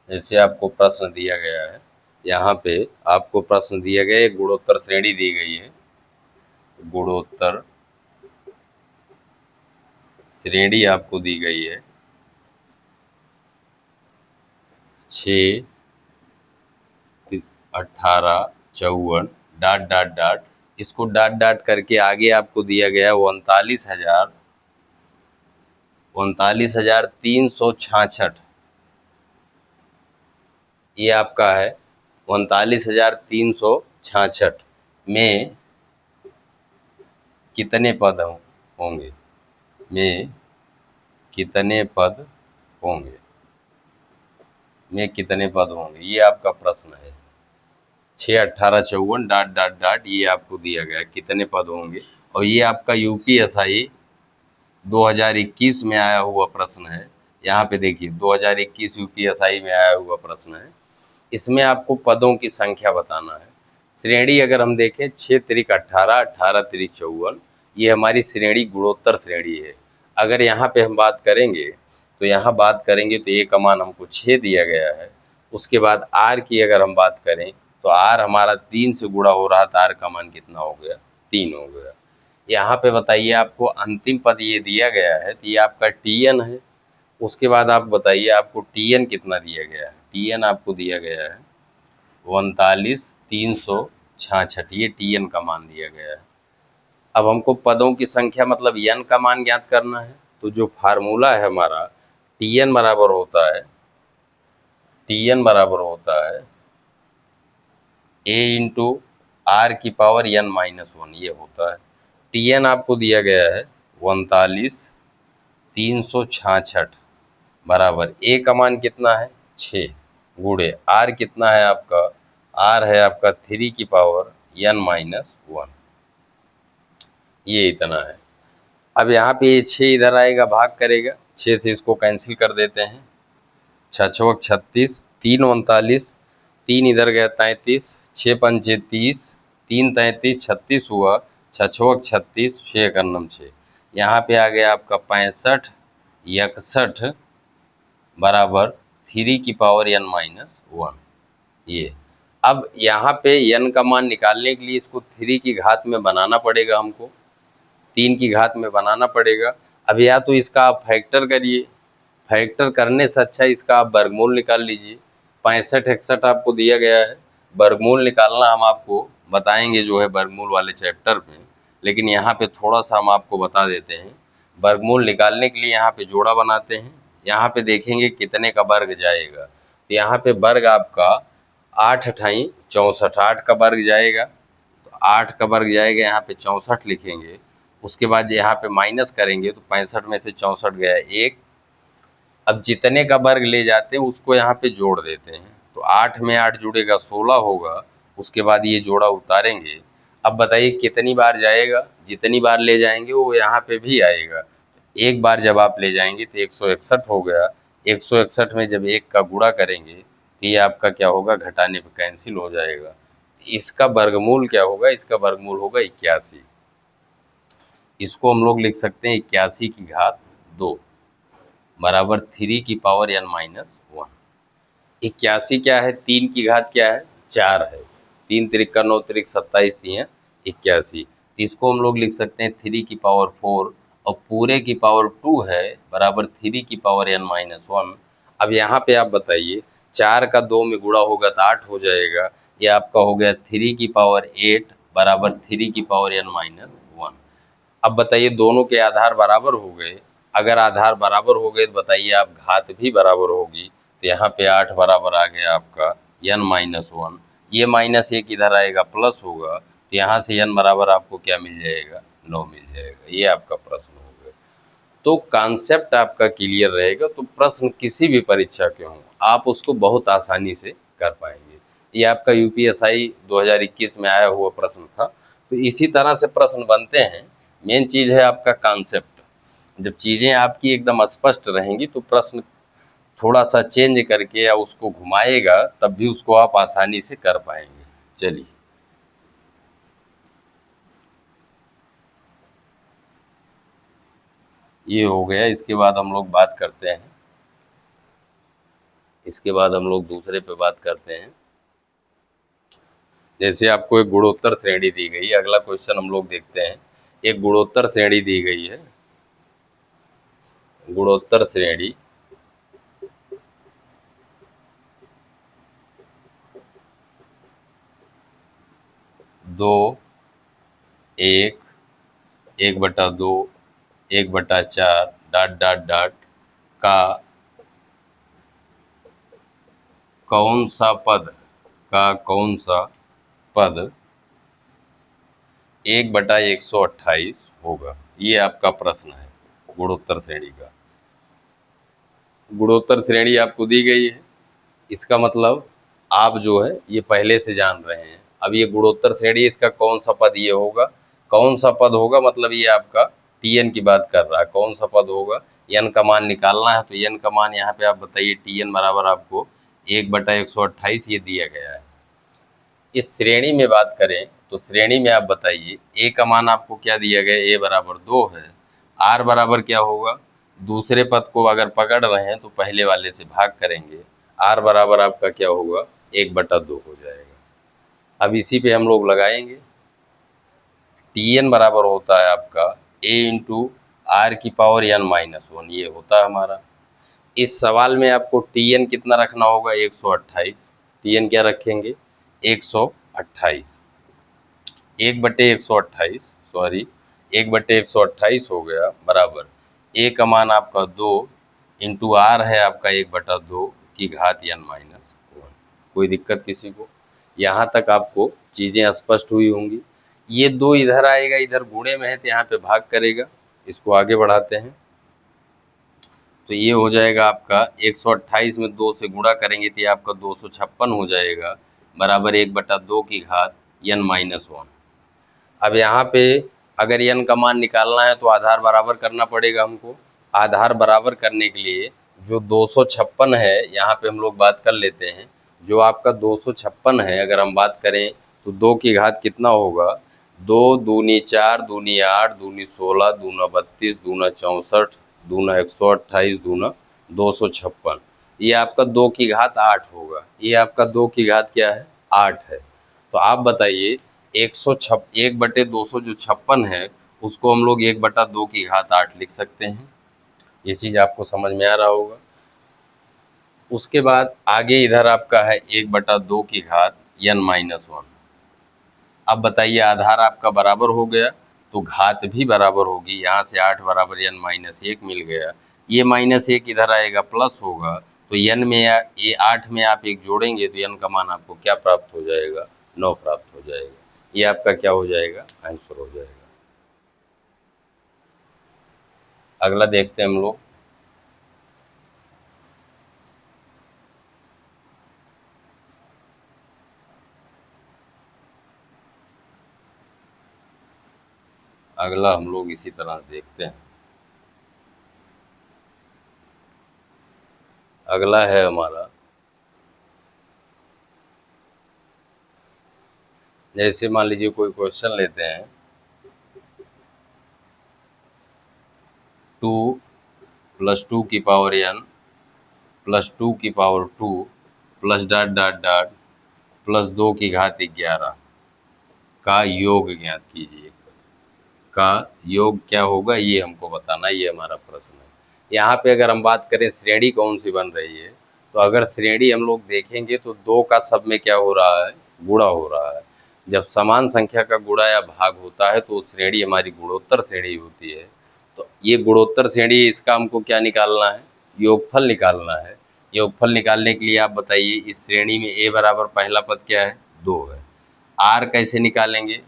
जैसे आपको प्रश्न दिया गया है, यहाँ पे आपको प्रश्न दिया गया है, गुणोत्तर श्रेणी दी गई है, गुणोत्तर श्रेणी आपको दी गई है 6, 18, 54 डॉट डॉट डॉट, इसको डाट डाट करके आगे आपको दिया गया 39,366। ये आपका है 39,366 में कितने पद होंगे, में कितने पद होंगे, में कितने पद होंगे, ये आपका प्रश्न है। 6, 18, 54 डाट डाट डाट ये आपको दिया गया कितने पद होंगे। और ये आपका यूपीएसआई 2021 में आया हुआ प्रश्न है। यहाँ पे देखिए 2021 यूपीएसआई में आया हुआ प्रश्न है। इसमें आपको पदों की संख्या बताना है। श्रेणी अगर हम देखें 6 × 18, 18 × 54, ये हमारी श्रेणी गुणोत्तर श्रेणी है। अगर यहाँ पे हम बात करेंगे तो यहाँ बात करेंगे तो ए का मान हमको 6 दिया गया है। उसके बाद आर की अगर हम बात करें तो आर हमारा 3 से गुणा हो रहा था, आर का मान कितना हो गया, 3 हो गया। यहाँ पे बताइए आपको अंतिम पद ये दिया गया है तो ये आपका टीएन है। उसके बाद आप बताइए आपको टीएन कितना दिया गया है। टीएन आपको दिया गया है 39,366, ये टीएन का मान दिया गया है। अब हमको पदों की संख्या मतलब एन का मान ज्ञात करना है। तो जो फार्मूला है हमारा टीएन बराबर होता है, टीएन बराबर होता है A × R⁻⁻1, ये होता है। टीएन आपको दिया गया है 39,366 बराबर ए का मान कितना है 6 गुणे आर कितना है आपका, आर है आपका 3⁻n−1, ये इतना है। अब यहाँ पे ये 6 इधर आएगा भाग करेगा, 6 से इसको कैंसिल कर देते हैं। 6×6 = 36, 3 × 39, 3 इधर गया 33, 6×5 = 30, 3 × 33 36 हुआ, 6×6 = 36, 6×9 6। यहाँ पे आ गया आपका 65 61 बराबर 3⁻n−1, ये। अब यहाँ पे n का मान निकालने के लिए इसको 3 की घात में बनाना पड़ेगा, हमको 3 की घात में बनाना पड़ेगा। अब या तो इसका आप फैक्टर करिए, फैक्टर करने से अच्छा इसका आप वर्गमूल निकाल लीजिए। 65 61 आपको दिया गया है, वर्गमूल निकालना हम आपको बताएंगे जो है वर्गमूल वाले चैप्टर में, लेकिन यहाँ पे थोड़ा सा हम आपको बता देते हैं। वर्गमूल निकालने के लिए यहाँ पे जोड़ा बनाते हैं। यहाँ पे देखेंगे कितने का वर्ग जाएगा, तो यहाँ पे वर्ग आपका 8 × 64, 8 का वर्ग जाएगा, तो 8 का वर्ग जाएगा, यहाँ पे 64 लिखेंगे। उसके बाद यहाँ पे माइनस करेंगे तो 65 में से 64 गया 1। अब जितने का वर्ग ले जाते हैं उसको यहाँ पे जोड़ देते हैं, तो 8 में 8 जुड़ेगा 16 होगा। उसके बाद ये जोड़ा उतारेंगे। अब बताइए कितनी बार जाएगा, जितनी बार ले जाएंगे वो यहाँ पे भी आएगा। एक बार जब आप ले जाएंगे तो 161 हो गया। 161 में जब 1 का गुणा करेंगे तो ये आपका क्या होगा, घटाने पे कैंसिल हो जाएगा। इसका वर्गमूल क्या होगा, इसका वर्गमूल होगा 81। इसको हम लोग लिख सकते हैं 81 की घात 2 बराबर 3⁻n−1। 81 क्या है, 3 की घात क्या है 4 है, 3 × 3 = 9, 3 × 27 = 81। इसको हम लोग लिख सकते हैं 3⁴ और पूरे की पावर 2 है बराबर 3⁻n−1। अब यहाँ पे आप बताइए 4 का 2 में गुणा होगा तो 8 हो जाएगा। ये आपका हो गया 3⁸ बराबर 3⁻n−1। अब बताइए दोनों के आधार बराबर हो गए। अगर आधार बराबर हो गए तो बताइए आप घात भी बराबर होगी। तो यहाँ पे 8 बराबर आ गया आपका n-1। ये -1 इधर आएगा प्लस होगा, तो यहाँ से n बराबर आपको क्या मिल जाएगा, 9 मिल जाएगा। ये आपका प्रश्न हो गया। तो कॉन्सेप्ट आपका क्लियर रहेगा तो प्रश्न किसी भी परीक्षा के हों आप उसको बहुत आसानी से कर पाएंगे। ये आपका यूपीएसआई 2021 में आया हुआ प्रश्न था। तो इसी तरह से प्रश्न बनते हैं। मेन चीज़ है आपका कॉन्सेप्ट। जब चीज़ें आपकी एकदम स्पष्ट रहेंगी तो प्रश्न थोड़ा सा चेंज करके या उसको घुमाएगा तब भी उसको आप आसानी से कर पाएंगे। चलिए, ये हो गया। इसके बाद हम लोग बात करते हैं, इसके बाद हम लोग दूसरे पे बात करते हैं। जैसे आपको एक गुणोत्तर श्रेणी दी गई है, अगला क्वेश्चन हम लोग देखते हैं। एक गुणोत्तर श्रेणी दी गई है, गुणोत्तर श्रेणी दो 1, 1/2, 1/4 डॉट डॉट डॉट का कौन सा पद 1/128 होगा? ये आपका प्रश्न है गुणोत्तर श्रेणी का। गुणोत्तर श्रेणी आपको दी गई है, इसका मतलब आप जो है ये पहले से जान रहे हैं। अब ये गुणोत्तर श्रेणी, इसका कौन सा पद ये होगा? कौन सा पद होगा मतलब ये आपका टीएन की बात कर रहा है। कौन सा पद होगा? एन का मान निकालना है, तो एन का मान यहाँ पे आप बताइए। टीएन बराबर आपको 1/128 ये दिया गया है। इस श्रेणी में बात करें तो श्रेणी में आप बताइए ए का मान आपको क्या दिया गया? ए बराबर 2 है। आर बराबर क्या होगा? दूसरे पद को अगर पकड़ रहे हैं तो पहले वाले से भाग करेंगे। आर बराबर आपका क्या होगा? 1/2 हो जाएगा। अब इसी पे हम लोग लगाएंगे। टी एन बराबर होता है आपका ए इंटू आर की पावर n-1, ये होता है हमारा। इस सवाल में आपको टी एन कितना रखना होगा? 128। टी एन क्या रखेंगे? 128। 1/128, सॉरी 1/128 हो गया बराबर ए का मान आपका 2 इंटू आर है आपका 1/2 की घात n-1। कोई दिक्कत किसी को? यहाँ तक आपको चीज़ें स्पष्ट हुई होंगी। ये 2 इधर आएगा, इधर गुणे में है तो यहाँ पे भाग करेगा। इसको आगे बढ़ाते हैं तो ये हो जाएगा आपका 128 में 2 से गुणा करेंगे तो ये आपका 256 हो जाएगा बराबर 1/2 की घात n-1। अब यहाँ पे अगर n का मान निकालना है तो आधार बराबर करना पड़ेगा हमको। आधार बराबर करने के लिए जो 256 है, यहाँ पे हम लोग बात कर लेते हैं। जो आपका 256 है, अगर हम बात करें तो 2 की घात कितना होगा? 2 दूनी 4, दूनी 8, दूनी 16, दूना 32, दूना 64, दूना 128, दूना 256। ये आपका 2 की घात 8 होगा। ये आपका 2 की घात क्या है? 8 है। तो आप बताइए 1/200 जो 56 है उसको हम लोग 1/2 की घात 8 लिख सकते हैं। ये चीज़ आपको समझ में आ रहा होगा। उसके बाद आगे इधर आपका है 1/2 की घात n-1। अब बताइए आधार आपका बराबर हो गया तो घात भी बराबर होगी। यहाँ से 8 बराबर n-1 मिल गया। ये -1 इधर आएगा प्लस होगा तो n में ये 8 में आप 1 जोड़ेंगे तो n का मान आपको क्या प्राप्त हो जाएगा? 9 प्राप्त हो जाएगा। ये आपका क्या हो जाएगा? आंसर हो जाएगा। अगला देखते हैं हम लोग। अगला हम लोग इसी तरह से देखते हैं। अगला है हमारा, जैसे मान लीजिए कोई क्वेश्चन लेते हैं 2 + 2 की पावर n + 2 की power 2 plus dot dot dot plus 2 की घात 11 का योग ज्ञात कीजिए। का योग क्या होगा ये हमको बताना, ये हमारा प्रश्न है। यहाँ पे अगर हम बात करें श्रेणी कौन सी बन रही है, तो अगर श्रेणी हम लोग देखेंगे तो 2 का सब में क्या हो रहा है? गुणा हो रहा है। जब समान संख्या का गुणा या भाग होता है तो श्रेणी हमारी गुणोत्तर श्रेणी होती है। तो ये गुणोत्तर श्रेणी, इसका हमको क्या निकालना है? योगफल निकालना है। योगफल निकालने के लिए आप बताइए इस श्रेणी में ए बराबर पहला पद क्या है? 2 है। आर कैसे निकालेंगे?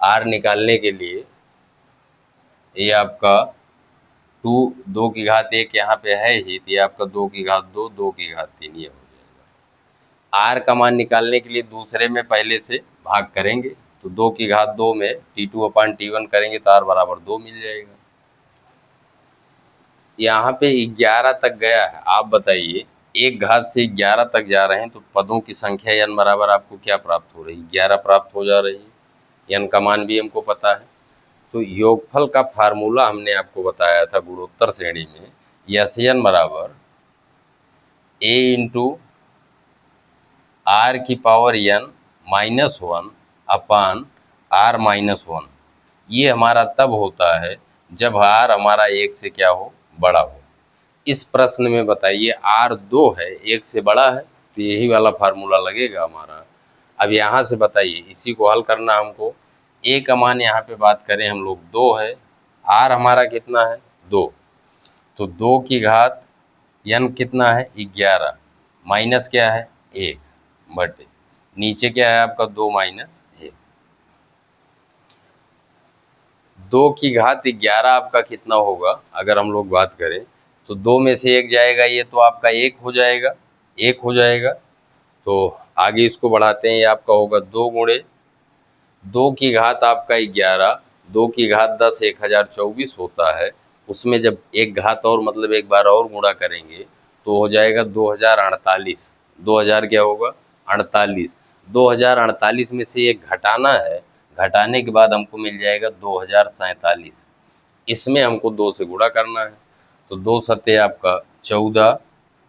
आर निकालने के लिए ये आपका 2 की घात 1 यहाँ पे है ही, तो ये आपका 2 की घात 2, 2 की घात 3 ये हो जाएगा। आर का मान निकालने के लिए दूसरे में पहले से भाग करेंगे तो 2 की घात 2 में T2/T1 करेंगे तो आर बराबर 2 मिल जाएगा। यहाँ पे 11 तक गया है। आप बताइए एक घात से 11 तक जा रहे हैं तो पदों की संख्या n बराबर आपको क्या प्राप्त हो रही है? 11 प्राप्त हो जा रही है। n का मान भी हमको पता है। तो योगफल का फार्मूला हमने आपको बताया था गुणोत्तर श्रेणी में, Sn बराबर a इंटू आर की पावर n-1 अपान r-1। ये हमारा तब होता है जब r हमारा 1 से क्या हो? बड़ा हो। इस प्रश्न में बताइए r 2 है, 1 से बड़ा है, तो यही वाला फार्मूला लगेगा हमारा। अब यहाँ से बताइए इसी को हल करना हमको। ए का मान यहाँ पे बात करें हम लोग 2 है, आर हमारा कितना है 2, तो 2 की घात n कितना है 11 माइनस क्या है 1 बटे नीचे क्या है आपका 2 माइनस 1। 2 की घात 11 आपका कितना होगा अगर हम लोग बात करें तो 2 में से 1 जाएगा, ये तो आपका 1 हो जाएगा, 1 हो जाएगा। तो आगे इसको बढ़ाते हैं, ये आपका होगा 2 गुणे 2 की घात आपका 11, 2 की घात 10 1024 होता है, उसमें जब एक घात और मतलब एक बार और गुणा करेंगे तो हो जाएगा 2048। 2000 क्या होगा 48, 2048 में से एक घटाना है, घटाने के बाद हमको मिल जाएगा 2047। इसमें हमको 2 से गुणा करना है, तो 2 सत्ते आपका 14,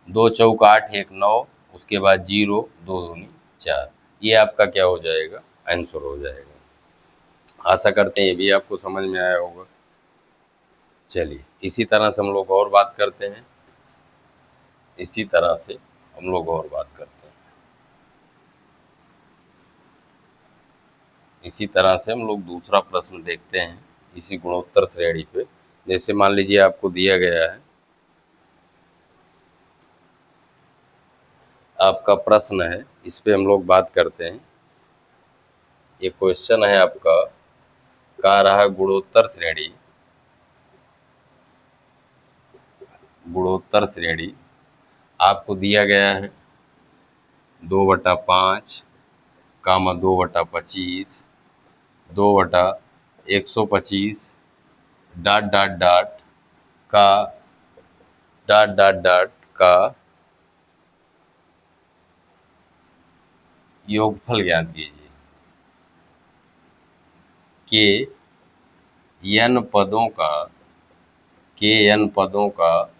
2 चौक 8 1 9, उसके बाद 0 2 दूनी 4, ये आपका क्या हो जाएगा आंसर हो जाएगा। आशा करते हैं ये भी आपको समझ में आया होगा। चलिए इसी तरह से हम लोग और बात करते हैं, इसी तरह से हम लोग और बात करते हैं, इसी तरह से हम लोग दूसरा प्रश्न देखते हैं इसी गुणोत्तर श्रेणी पे। जैसे मान लीजिए आपको दिया गया है, आपका प्रश्न है, इस पे हम लोग बात करते हैं। ये क्वेश्चन है आपका, कह रहा है गुणोत्तर श्रेणी आपको दिया गया है 2/5 कामा 2/25 2/125 डॉट डॉट डॉट का का योगफल ज्ञात कीजिए। के n पदों का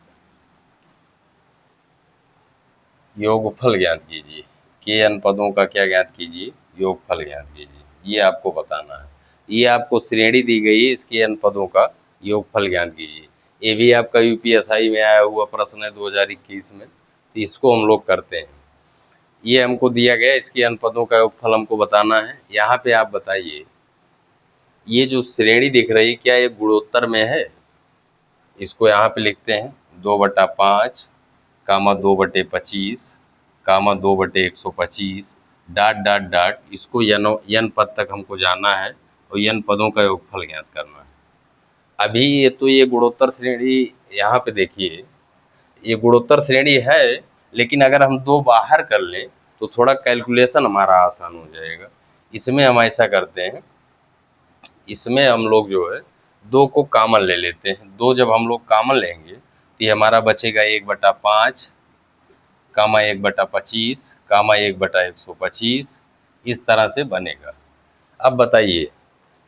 योगफल ज्ञात कीजिए। के n पदों का क्या ज्ञात कीजिए योगफल ज्ञात कीजिए, ये आपको बताना है। ये आपको श्रेणी दी गई है, इसके n पदों का योगफल ज्ञात कीजिए। ये भी आपका यूपीएसआई में आया हुआ प्रश्न है 2021 में, तो इसको हम लोग करते हैं। ये हमको दिया गया, इसके n पदों का योगफल हमको बताना है। यहाँ पे आप बताइए, ये जो श्रेणी दिख रही क्या ये गुणोत्तर में है? इसको यहाँ पे लिखते हैं 2/5 कामा 2/25 कामा 2/125 डॉट डॉट डॉट, इसको n पद तक हमको जाना है और n पदों का योगफल ज्ञात करना है। अभी ये तो ये गुणोत्तर श्रेणी, यहाँ पे देखिए ये गुणोत्तर श्रेणी है, लेकिन अगर हम 2 बाहर कर लें तो थोड़ा कैलकुलेशन हमारा आसान हो जाएगा। इसमें हम ऐसा करते हैं, इसमें हम लोग जो है 2 को कॉमन ले लेते हैं। 2 जब हम लोग कॉमन लेंगे तो ये हमारा बचेगा 1/5 कामा 1/25 कामा 1/125, इस तरह से बनेगा। अब बताइए,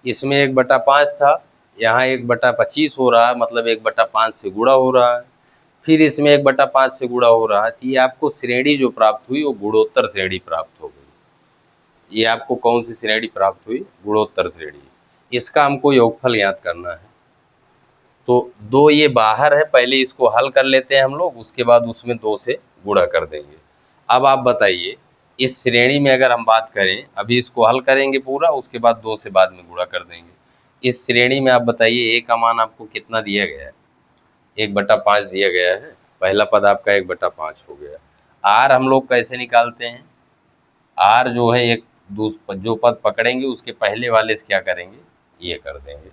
इसमें 1/5 था, यहाँ 1/25 हो रहा है, मतलब 1/5 से गुणा हो रहा है, फिर इसमें 1/5 से गुणा हो रहा है, तो ये आपको श्रेणी जो प्राप्त हुई वो गुणोत्तर श्रेणी प्राप्त हो गई। ये आपको कौन सी श्रेणी प्राप्त हुई? गुणोत्तर श्रेणी। इसका हमको योगफल ज्ञात करना है। तो 2 ये बाहर है, पहले इसको हल कर लेते हैं हम लोग, उसके बाद उसमें 2 से गुणा कर देंगे। अब आप बताइए, इस श्रेणी में अगर हम बात करें, अभी इसको हल करेंगे पूरा, उसके बाद 2 से बाद में गुणा कर देंगे। इस श्रेणी में आप बताइए ए का मान आपको कितना दिया गया है? 1/5 दिया गया है, पहला पद आपका 1/5 हो गया। आर हम लोग कैसे निकालते हैं? आर जो है एक जो पद पकड़ेंगे उसके पहले वाले से क्या करेंगे, ये कर देंगे,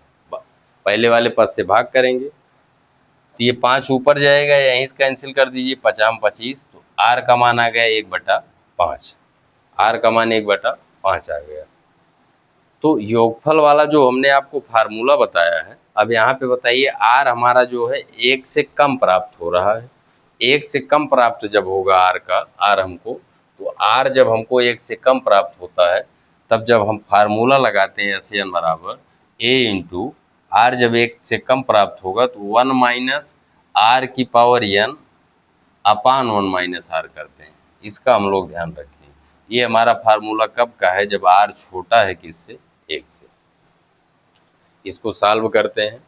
पहले वाले पद से भाग करेंगे, तो ये 5 ऊपर जाएगा, यहीं से कैंसिल कर दीजिए, 5 25, तो आर का मान आ गया 1/5। आर का मान 1/5 आ गया। तो योगफल वाला जो हमने आपको फार्मूला बताया है, अब यहाँ पे बताइए आर हमारा जो है 1 से कम प्राप्त हो रहा है। 1 से कम प्राप्त जब होगा आर हमको, तो आर जब हमको 1 से कम प्राप्त होता है, तब जब हम फार्मूला लगाते हैं SN बराबर A इंटू आर, जब 1 से कम प्राप्त होगा तो 1 माइनस आर की power n upon 1 minus R करते हैं। इसका हम लोग ध्यान रखें। ये हमारा फार्मूला कब का है? जब आर छोटा है किससे? 1 से। इसको सॉल्व करते हैं,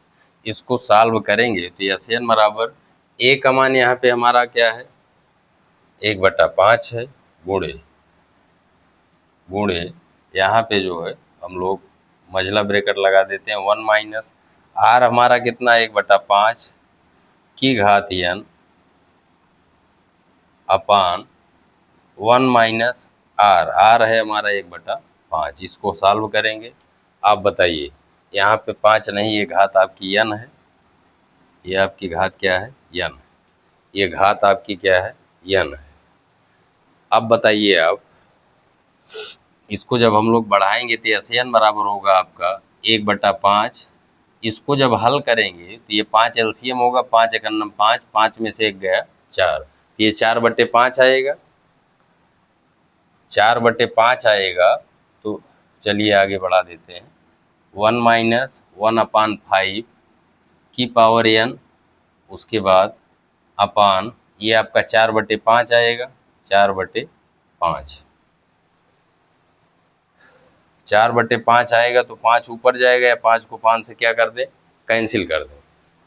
इसको सॉल्व करेंगे तो SN बराबर ए का मान यहाँ पे हमारा क्या है? 1/5 है, गुणे यहाँ पे जो है हम लोग मझला ब्रैकेट लगा देते हैं, 1 माइनस आर हमारा कितना 1/5 की घात n upon 1 minus R, R है हमारा 1/5। इसको सॉल्व करेंगे। आप बताइए, यहाँ पे 5 नहीं, ये घात आपकी n है, ये आपकी घात क्या है n, ये घात आपकी क्या है n है। अब बताइए आप इसको जब हम लोग बढ़ाएंगे तो एस एन बराबर होगा आपका 1/5। इसको जब हल करेंगे तो ये 5 एलसीएम होगा, 5 एकन्नम 5, 5 में से 1 गया 4, ये 4/5 आएगा, 4/5 आएगा। तो चलिए आगे बढ़ा देते हैं, 1 माइनस 1/5 की पावर n, उसके बाद अपान ये आपका 4/5 आएगा, 4/5, 4/5 आएगा तो 5 ऊपर जाएगा, या 5 को 5 से क्या कर दें, कैंसिल कर दें।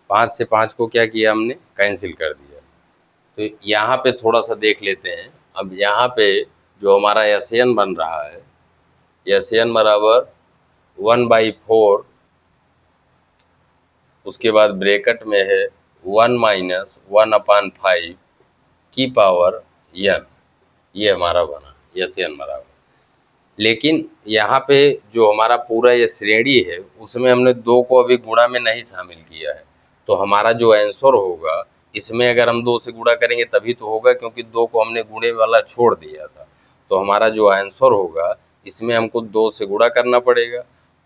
5 से 5 को क्या किया हमने, कैंसिल कर दिया। तो यहाँ पे थोड़ा सा देख लेते हैं। अब यहाँ पे जो हमारा एस एन बन रहा है, एस एन बराबर 1/4, उसके बाद ब्रैकेट में है 1 माइनस 1/5 की पावर n, ये हमारा बना एस एन बराबर। लेकिन यहाँ पे जो हमारा पूरा ये श्रेणी है उसमें हमने 2 को अभी गुणा में नहीं शामिल किया है, तो हमारा जो आंसर होगा इसमें अगर हम 2 से गुणा करेंगे तभी तो होगा, क्योंकि 2 को हमने गुणे वाला छोड़ दिया था। तो हमारा जो आंसर होगा इसमें हमको 2 से गुणा करना पड़ेगा,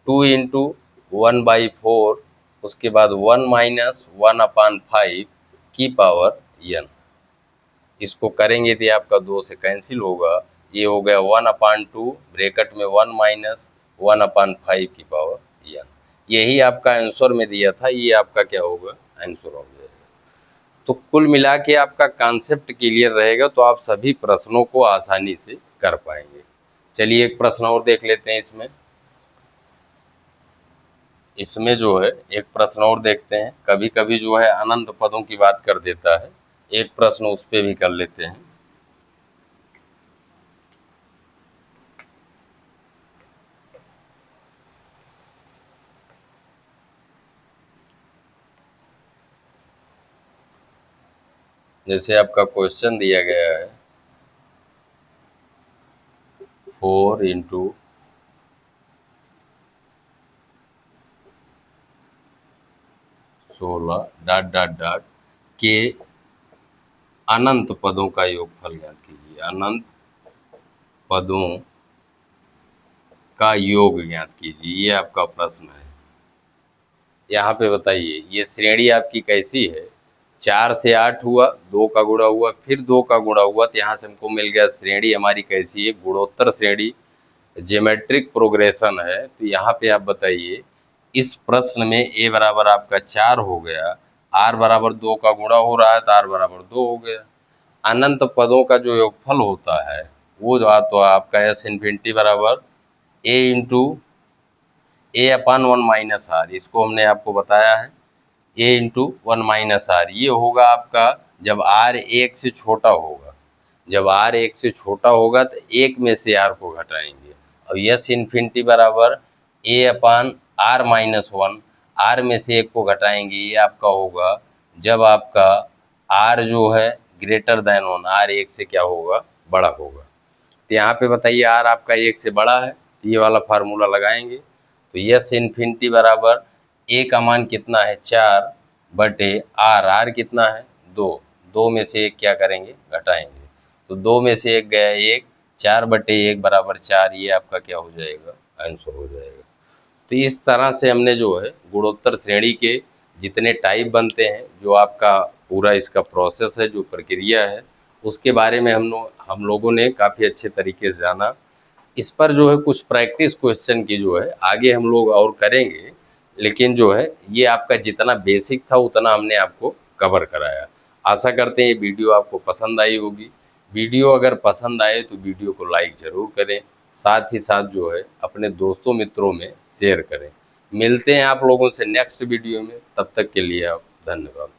2 इंटू 1/4, उसके बाद 1 माइनस 1/5 की पावर n। इसको करेंगे तो आपका 2 से कैंसिल होगा, ये हो गया 1/2 ब्रैकेट में 1 माइनस 1/5 की पावर n। यही आपका आंसर में दिया था, ये आपका क्या होगा, आंसर हो जाएगा। तो कुल मिला के आपका कॉन्सेप्ट क्लियर रहेगा तो आप सभी प्रश्नों को आसानी से कर पाएंगे। चलिए एक प्रश्न और देख लेते हैं। इसमें जो है एक प्रश्न और देखते हैं। कभी कभी जो है अनंत पदों की बात कर देता है, एक प्रश्न उस पे भी कर लेते हैं। जैसे आपका क्वेश्चन दिया गया है 4 इंटू 16 डॉट डॉट डॉट के अनंत पदों का योगफल ज्ञात कीजिए। अनंत पदों का योग ज्ञात कीजिए, ये आपका प्रश्न है। यहाँ पे बताइए ये श्रेणी आपकी कैसी है, 4 से 8 हुआ, 2 का गुणा हुआ, फिर 2 का गुणा हुआ, तो यहाँ से हमको मिल गया श्रेणी हमारी कैसी है, गुणोत्तर श्रेणी, ज्योमेट्रिक प्रोग्रेशन है। तो यहाँ पे आप बताइए इस प्रश्न में a बराबर आपका 4 हो गया, r बराबर 2 का गुणा हो रहा है तो r बराबर 2 हो गया। अनंत पदों का जो योगफल होता है वो जो तो आपका s इन्फिनिटी बराबर a इंटू a/1 - r, इसको हमने आपको बताया है a इंटू 1 - r। ये होगा आपका जब r 1 से छोटा होगा, जब r 1 से छोटा होगा तो 1 में से r को घटाएंगे। और s इन्फिनिटी बराबर a/r-1, r में से 1 को घटाएंगे, ये आपका होगा जब आपका r जो है ग्रेटर देन 1, r 1 से क्या होगा, बड़ा होगा। तो यहाँ पे बताइए r आपका 1 से बड़ा है, तो ये वाला फार्मूला लगाएंगे। तो s इन्फिनिटी बराबर a का मान कितना है 4/r, r कितना है 2, 2 में से 1 क्या करेंगे, घटाएंगे। तो 2 में से 1 गया 1, 4/1 बराबर 4, ये आपका क्या हो जाएगा, आंसर हो जाएगा। तो इस तरह से हमने जो है गुणोत्तर श्रेणी के जितने टाइप बनते हैं, जो आपका पूरा इसका प्रोसेस है, जो प्रक्रिया है, उसके बारे में हम लोगों ने काफ़ी अच्छे तरीके से जाना। इस पर जो है कुछ प्रैक्टिस क्वेश्चन की जो है आगे हम लोग और करेंगे, लेकिन जो है ये आपका जितना बेसिक था उतना हमने आपको कवर कराया। आशा करते हैं ये वीडियो आपको पसंद आई होगी। वीडियो अगर पसंद आए तो वीडियो को लाइक ज़रूर करें, साथ ही साथ जो है अपने दोस्तों मित्रों में शेयर करें। मिलते हैं आप लोगों से नेक्स्ट वीडियो में, तब तक के लिए आप धन्यवाद।